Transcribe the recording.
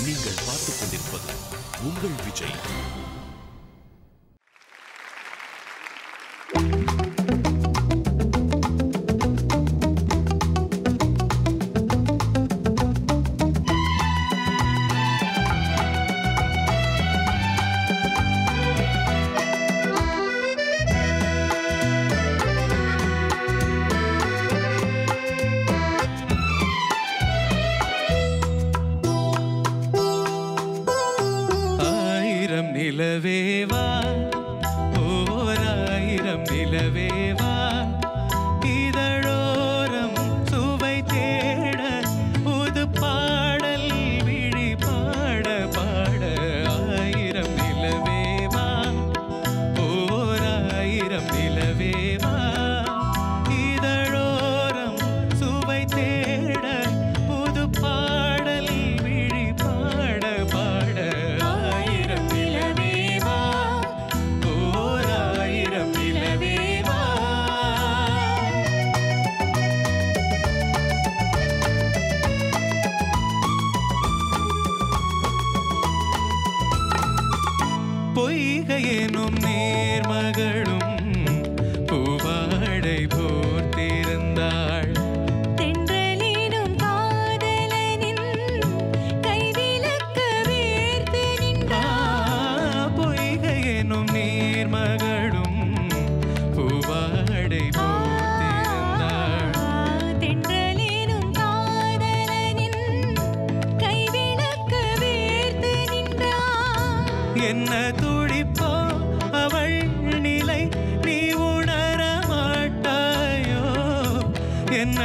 நீங்கள் பார்த்துக் கொண்டிருப்பது உங்கள் விஜய். நிலவேவா ஓராயிரம் நிலவேவா இதழோரம் சுவை தேட புது பாடல் விழி பாட பாட ஆயிரம் நிலவேவா ஓராயிரம் நிலவேவா இதழோரம் சுவை தேட புது பாடல் விழி பாட பாட பொய்கையெனும் நேர்மகளும் பூவாடை போர்த்திருந்தாள். தென்றலினும் காதலனின் கைவிலக்க வேர்த்து நின்றாள். பொய்கையெனும் நேர்மகளும் பூவாடை போர்த்திருந்தாள். தென்றலினும் காதலனின் கைவிலக்க வேர்த்து நின்றாள். என்ன துடிப்போ அவள் நிலை நீ உணர மாட்டாயோ என்ன